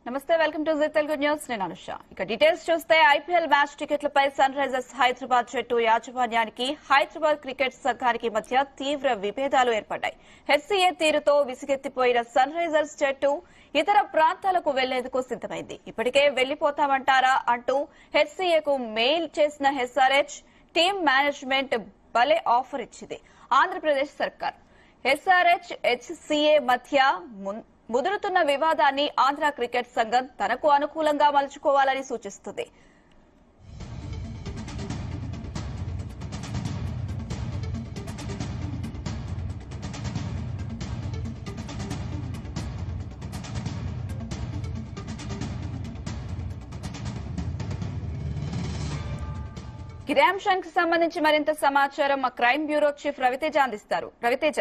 నమస్తే, welcome to Zee Telugu news. నేను అనుష. ఇక డీటెయిల్స్ చూస్తే ఐపీఎల్ మ్యాచ్ టికెట్లపై సన్ రైజర్స్ హైదరాబాద్ జట్టు యాజమాన్యానికి హైదరాబాద్ క్రికెట్ సంఘానికి మధ్య తీవ్ర విభేదాలు ఏర్పడ్డాయి. హెచ్సీఏ తీరుతో విసిగెత్తిపోయిన సన్ రైజర్స్ జట్టు ఇతర ప్రాంతాలకు వెళ్లేందుకు సిద్దమైంది. ఇప్పటికే వెళ్లిపోతామంటారా అంటూ హెచ్సీఏకు మెయిల్ చేసిన ఎస్ఆర్హెచ్ టీమ్ మేనేజ్మెంట్ భలే ఆఫర్ ఇచ్చింది. ఆంధ్రప్రదేశ్ సర్కార్ ఎస్ఆర్హెచ్ హెచ్సీఏ మధ్య ముదురుతున్న వివాదాన్ని ఆంధ్ర క్రికెట్ సంఘం తనకు అనుకూలంగా మలుచుకోవాలని సూచిస్తుంది. ఇదే అంశానికి సంబంధించి మరింత సమాచారం మా క్రైమ్ బ్యూరో చీఫ్ రవితేజ అందిస్తారు. రవితేజ,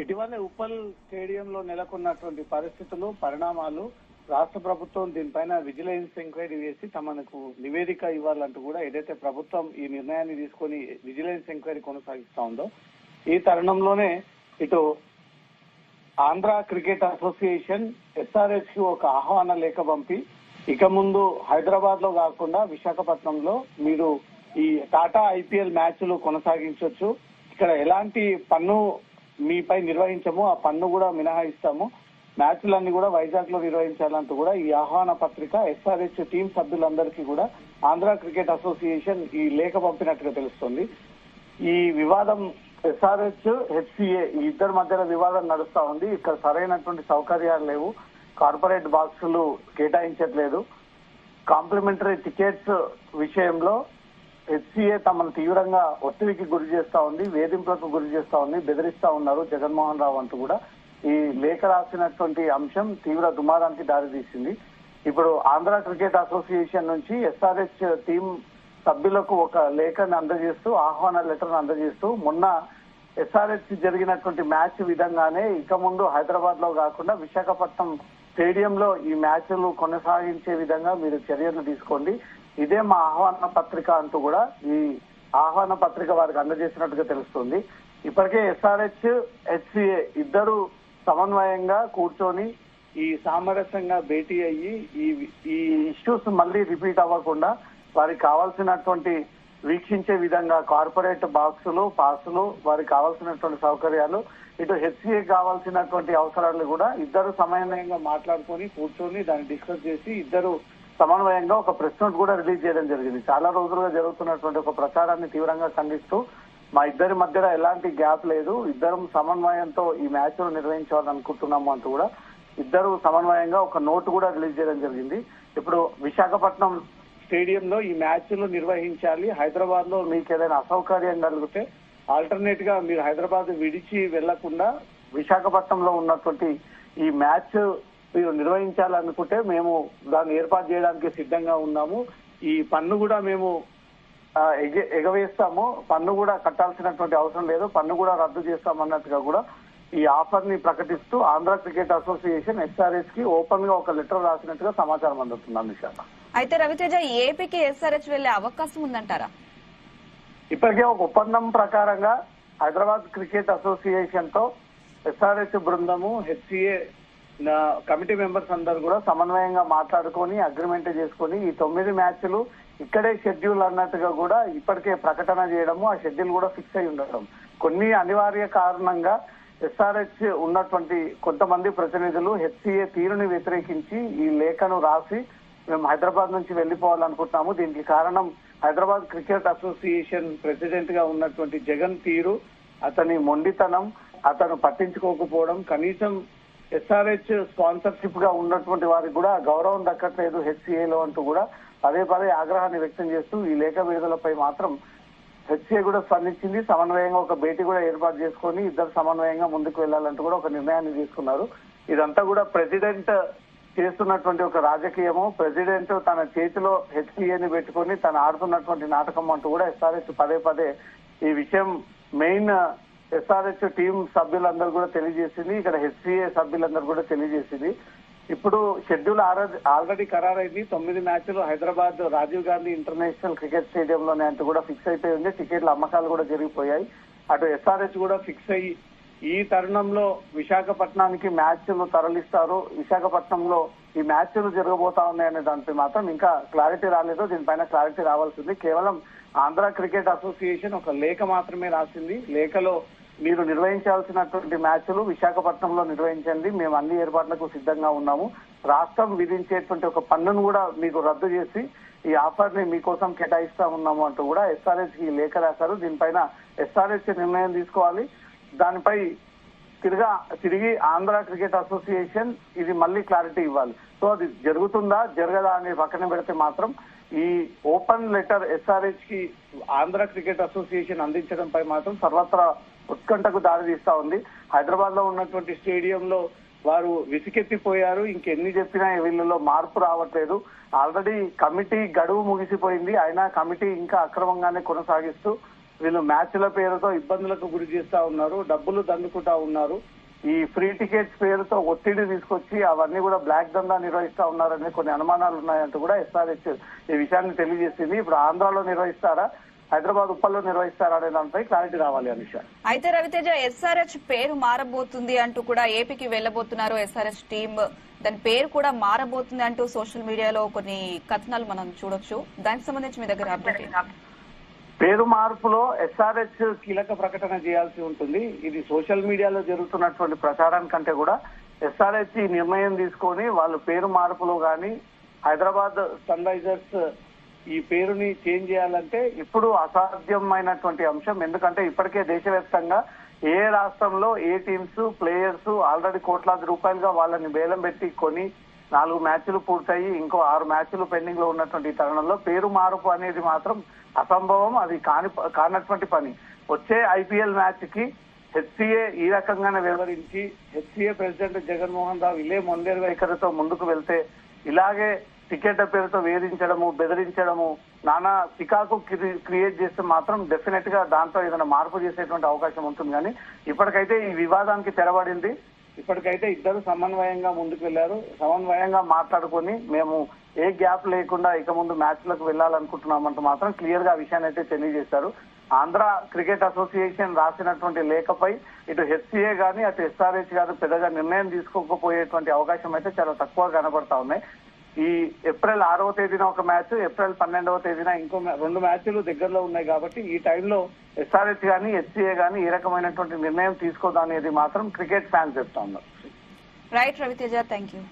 ఇటీవలే ఉప్పల్ స్టేడియంలో నెలకొన్నటువంటి పరిస్థితులు, పరిణామాలు, రాష్ట్ర ప్రభుత్వం దీనిపైన విజిలెన్స్ ఎంక్వైరీ వేసి తమకు నివేదిక ఇవ్వాలంటూ కూడా ఏదైతే ప్రభుత్వం ఈ నిర్ణయాన్ని తీసుకొని విజిలెన్స్ ఎంక్వైరీ కొనసాగిస్తా ఉందో ఈ తరుణంలోనే ఇటు ఆంధ్ర క్రికెట్ అసోసియేషన్ ఎస్ఆర్హెచ్ కి ఒక ఆహ్వాన లేఖ పంపి ఇక ముందు హైదరాబాద్ లో కాకుండా విశాఖపట్నంలో మీరు ఈ టాటా ఐపీఎల్ మ్యాచ్లు కొనసాగించవచ్చు, ఇక్కడ ఎలాంటి పన్ను మీపై నిర్వహించము, ఆ పన్ను కూడా మినహాయిస్తాము, మ్యాచ్లన్నీ కూడా వైజాగ్ లో నిర్వహించాలంటూ కూడా ఈ ఆహ్వాన పత్రిక ఎస్ఆర్హెచ్ టీం సభ్యులందరికీ కూడా ఆంధ్ర క్రికెట్ అసోసియేషన్ ఈ లేఖ పంపినట్టుగా తెలుస్తుంది. ఈ వివాదం ఎస్ఆర్హెచ్ హెచ్సీఏ ఈ ఇద్దరి మధ్యలో వివాదం నడుస్తా ఉంది. ఇక్కడ సరైనటువంటి సౌకర్యాలు లేవు, కార్పొరేట్ బాక్సులు కేటాయించట్లేదు, కాంప్లిమెంటరీ టికెట్స్ విషయంలో హెచ్సీఏ తమను తీవ్రంగా ఒత్తిడికి గురి చేస్తా ఉంది, వేధింపులకు గురి చేస్తా ఉంది, బెదిరిస్తా ఉన్నారు జగన్మోహన్ రావు అంటూ కూడా ఈ లేఖ రాసినటువంటి అంశం తీవ్ర దుమారానికి దారితీసింది. ఇప్పుడు ఆంధ్ర క్రికెట్ అసోసియేషన్ నుంచి ఎస్ఆర్హెచ్ టీం సభ్యులకు ఒక లేఖను అందజేస్తూ, ఆహ్వాన లెటర్ను అందజేస్తూ మొన్న ఎస్ఆర్హెచ్ జరిగినటువంటి మ్యాచ్ విధంగానే ఇక ముందు హైదరాబాద్ లో కాకుండా విశాఖపట్నం స్టేడియంలో ఈ మ్యాచ్లు కొనసాగించే విధంగా మీరు చర్యలు తీసుకోండి, ఇదే మా ఆహ్వాన పత్రిక అంటూ కూడా ఈ ఆహ్వాన పత్రిక వారికి అందజేసినట్టుగా తెలుస్తుంది. ఇప్పటికే ఎస్ఆర్హెచ్ హెచ్సీఏ ఇద్దరు సమన్వయంగా కూర్చొని ఈ సామరస్యంగా భేటీ అయ్యి ఈ ఇష్యూస్ మళ్ళీ రిపీట్ అవ్వకుండా వారికి కావాల్సినటువంటి వీక్షించే విధంగా కార్పొరేట్ బాక్సులు, పాసులు, వారికి కావాల్సినటువంటి సౌకర్యాలు, ఇటు హెచ్సీఏ కావాల్సినటువంటి అవసరాలు కూడా ఇద్దరు సమన్వయంగా మాట్లాడుకొని కూర్చొని దాన్ని డిస్కస్ చేసి ఇద్దరు సమన్వయంగా ఒక ప్రెస్ నోట్ కూడా రిలీజ్ చేయడం జరిగింది. చాలా రోజులుగా జరుగుతున్నటువంటి ఒక ప్రచారాన్ని తీవ్రంగా ఖండిస్తూ మా ఇద్దరి మధ్యలో ఎలాంటి గ్యాప్ లేదు, ఇద్దరం సమన్వయంతో ఈ మ్యాచ్ను నిర్వహించాలని అనుకుంటున్నాము అంటూ కూడా ఇద్దరు సమన్వయంగా ఒక నోటు కూడా రిలీజ్ చేయడం జరిగింది. ఇప్పుడు విశాఖపట్నం స్టేడియంలో ఈ మ్యాచ్లు నిర్వహించాలి, హైదరాబాద్ లో మీకు ఏదైనా అసౌకర్యం కలిగితే ఆల్టర్నేట్ గా మీరు హైదరాబాద్ విడిచి వెళ్లకుండా విశాఖపట్నంలో ఉన్నటువంటి ఈ మ్యాచ్ మీరు నిర్వహించాలనుకుంటే మేము దాన్ని ఏర్పాటు చేయడానికి సిద్ధంగా ఉన్నాము, ఈ పన్ను కూడా మేము ఎగవేస్తాము, పన్ను కూడా కట్టాల్సినటువంటి అవసరం లేదు, పన్ను కూడా రద్దు చేస్తామన్నట్టుగా కూడా ఈ ఆఫర్ ని ప్రకటిస్తూ ఆంధ్ర క్రికెట్ అసోసియేషన్ ఎస్ఆర్హెచ్ కి ఓపెన్ గా ఒక లెటర్ రాసినట్టుగా సమాచారం అందుతుంది. నిషాద, అయితే రవితేజ, ఏపీకి ఎస్ఆర్హెచ్ వెళ్లే అవకాశం ఉందంటారా? ఇప్పటికే ఒక ఒప్పందం ప్రకారంగా హైదరాబాద్ క్రికెట్ అసోసియేషన్ తో ఎస్ఆర్హెచ్ బృందము, హెచ్సీఏ కమిటీ మెంబర్స్ అందరూ కూడా సమన్వయంగా మాట్లాడుకొని అగ్రిమెంట్ చేసుకొని ఈ 9 మ్యాచ్లు ఇక్కడే షెడ్యూల్ అన్నట్టుగా కూడా ఇప్పటికే ప్రకటన చేయడము, ఆ షెడ్యూల్ కూడా ఫిక్స్ అయి ఉండడం. కొన్ని అనివార్య కారణంగా ఎస్ఆర్హెచ్ ఉన్నటువంటి కొంతమంది ప్రతినిధులు హెచ్సీఏ తీరుని వ్యతిరేకించి ఈ లేఖను రాసి మేము హైదరాబాద్ నుంచి వెళ్లిపోవాలనుకుంటున్నాము, దీనికి కారణం హైదరాబాద్ క్రికెట్ అసోసియేషన్ ప్రెసిడెంట్ గా ఉన్నటువంటి జగన్ తీరు, అతని మొండితనం, అతను పట్టించుకోకపోవడం, కనీసం ఎస్ఆర్హెచ్ స్పాన్సర్షిప్ గా ఉన్నటువంటి వారికి కూడా గౌరవం దక్కట్లేదు హెచ్సీఏలో అంటూ కూడా పదే పదే ఆగ్రహాన్ని వ్యక్తం చేస్తూ ఈ లేఖ విడుదలపై మాత్రం హెచ్సీఏ కూడా స్పందించింది. సమన్వయంగా ఒక భేటీ కూడా ఏర్పాటు చేసుకొని ఇద్దరు సమన్వయంగా ముందుకు వెళ్లాలంటూ కూడా ఒక నిర్ణయాన్ని తీసుకున్నారు. ఇదంతా కూడా ప్రెసిడెంట్ చేస్తున్నటువంటి ఒక రాజకీయము, ప్రెసిడెంట్ తన చేతిలో హెచ్సీఏని పెట్టుకొని తను ఆడుతున్నటువంటి నాటకం అంటూ కూడా ఎస్ఆర్హెచ్ పదే పదే ఈ విషయం మెయిన్ ఎస్ఆర్హెచ్ టీం సభ్యులందరూ కూడా తెలియజేసింది, ఇక్కడ హెచ్సీఏ సభ్యులందరూ కూడా తెలియజేసింది. ఇప్పుడు షెడ్యూల్ ఆల్రెడీ ఖరారైంది, 9 మ్యాచ్లు హైదరాబాద్ రాజీవ్ గాంధీ ఇంటర్నేషనల్ క్రికెట్ స్టేడియంలోనే అంటూ కూడా ఫిక్స్ అయిపోయి ఉంది, టికెట్ల అమ్మకాలు కూడా జరిగిపోయాయి. అటు ఎస్ఆర్హెచ్ కూడా ఫిక్స్ అయ్యి ఈ తరుణంలో విశాఖపట్నానికి మ్యాచ్లు తరలిస్తారు, విశాఖపట్నంలో ఈ మ్యాచ్లు జరగబోతా ఉన్నాయనే దానిపై మాత్రం ఇంకా క్లారిటీ రాలేదు. దీనిపైన క్లారిటీ రావాల్సింది. కేవలం ఆంధ్ర క్రికెట్ అసోసియేషన్ ఒక లేఖ మాత్రమే రాసింది. లేఖలో మీరు నిర్వహించాల్సినటువంటి మ్యాచ్లు విశాఖపట్నంలో నిర్వహించండి, మేము అన్ని ఏర్పాట్లకు సిద్ధంగా ఉన్నాము, రాష్ట్రం విధించేటువంటి ఒక పన్నును కూడా మీకు రద్దు చేసి ఈ ఆఫర్ ని మీకోసం కేటాయిస్తా ఉన్నాము అంటూ కూడా ఎస్ఆర్హెచ్ కి లేఖ రాశారు. దీనిపైన ఎస్ఆర్హెచ్ నిర్ణయం తీసుకోవాలి. దానిపై తిరిగి ఆంధ్ర క్రికెట్ అసోసియేషన్ ఇది మళ్ళీ క్లారిటీ ఇవ్వాలి. సో అది జరుగుతుందా జరగదా అని పక్కన పెడితే మాత్రం ఈ ఓపెన్ లెటర్ ఎస్ఆర్హెచ్ కి ఆంధ్ర క్రికెట్ అసోసియేషన్ అందించడంపై మాత్రం సర్వత్రా ఉత్కంఠకు దారి తీస్తా ఉంది. హైదరాబాద్ లో ఉన్నటువంటి స్టేడియంలో వారు విసికెత్తిపోయారు. ఇంకెన్ని చెప్పినా వీళ్ళలో మార్పు రావట్లేదు. ఆల్రెడీ కమిటీ గడువు ముగిసిపోయింది, అయినా కమిటీ ఇంకా అక్రమంగానే కొనసాగిస్తూ వీళ్ళు మ్యాచ్ల పేరుతో ఇబ్బందులకు గురి చేస్తా ఉన్నారు, డబ్బులు దండుకుంటా ఉన్నారు. ఈ ఫ్రీ టికెట్స్ పేరుతో ఒత్తిడి తీసుకొచ్చి అవన్నీ కూడా బ్లాక్ దందా నిర్వహిస్తా ఉన్నారనే కొన్ని అనుమానాలు ఉన్నాయంటూ కూడా ఎస్ఆర్హెచ్ ఈ విషయాన్ని తెలియజేసింది. ఇప్పుడు ఆంధ్రాలో నిర్వహిస్తారా, హైదరాబాద్ ఉప్పల్లో నిర్వహిస్తారా అనే దానిపై క్లారిటీ రావాలి అనిష. అయితే రవితేజ, ఎస్ఆర్హెచ్ పేరు మారబోతుంది అంటూ కూడా ఏపీకి వెళ్లబోతున్నారు ఎస్ఆర్హెచ్ టీమ్, దాని పేరు కూడా మారబోతుంది అంటూ సోషల్ మీడియాలో కొన్ని కథనాలు మనం చూడొచ్చు. దానికి సంబంధించి మీ దగ్గర అప్డేట్? పేరు మార్పులో ఎస్ఆర్హెచ్ కీలక ప్రకటన చేయాల్సి ఉంటుంది. ఇది సోషల్ మీడియాలో జరుగుతున్నటువంటి ప్రచారానికంటే కూడా ఎస్ఆర్హెచ్ ఈ నిర్ణయం తీసుకొని వాళ్ళు పేరు మార్పులో గాని హైదరాబాద్ సన్ రైజర్స్ ఈ పేరుని చేంజ్ చేయాలంటే ఇప్పుడు అసాధ్యమైనటువంటి అంశం. ఎందుకంటే ఇప్పటికే దేశవ్యాప్తంగా ఏ రాష్ట్రంలో ఏ టీమ్స్ ప్లేయర్స్ ఆల్రెడీ కోట్లాది రూపాయలుగా వాళ్ళని వేలం పెట్టి కొని 4 మ్యాచ్లు పూర్తయి ఇంకో 6 మ్యాచ్లు పెండింగ్ లో ఉన్నటువంటి తరుణంలో పేరు మార్పు అనేది మాత్రం అసంభవం, అది కానటువంటి పని. వచ్చే ఐపీఎల్ మ్యాచ్ కి హెచ్సీఏ ఈ రకంగానే వివరించి హెచ్సీఏ ప్రెసిడెంట్ జగన్మోహన్ రావు ఇలే మొండేరు వైఖరితో ముందుకు వెళ్తే ఇలాగే టికెట్ల పేరుతో వేధించడము, బెదిరించడము, నానా చికాకు క్రియేట్ చేస్తే మాత్రం డెఫినెట్ గా దాంట్లో ఏదైనా మార్పు చేసేటువంటి అవకాశం ఉంటుంది. కానీ ఇప్పటికైతే ఈ వివాదానికి తెరబడింది. ఇప్పటికైతే ఇద్దరు సమన్వయంగా ముందుకు వెళ్లారు. సమన్వయంగా మాట్లాడుకొని మేము ఏ గ్యాప్ లేకుండా ఇక ముందు మ్యాచ్లకు వెళ్లాలనుకుంటున్నామంటూ మాత్రం క్లియర్ గా ఆ విషయాన్ని అయితే తెలియజేశారు. ఆంధ్ర క్రికెట్ అసోసియేషన్ రాసినటువంటి లేఖపై ఇటు హెచ్సీఏ గానీ అటు ఎస్ఆర్హెచ్ గానీ పెద్దగా నిర్ణయం తీసుకోకపోయేటువంటి అవకాశం అయితే చాలా తక్కువ కనబడతా ఉన్నాయి. ఈ ఏప్రిల్ 6వ తేదీన ఒక మ్యాచ్, ఏప్రిల్ 12వ తేదీన ఇంకో 2 మ్యాచ్లు దగ్గరలో ఉన్నాయి కాబట్టి ఈ టైంలో ఎస్ఆర్హెచ్ గానీ హెచ్సీఏ గానీ ఏ రకమైనటువంటి నిర్ణయం తీసుకోదనేది మాత్రం క్రికెట్ ఫ్యాన్స్ చెప్తా ఉన్నారు. Right Raviteja, thank you.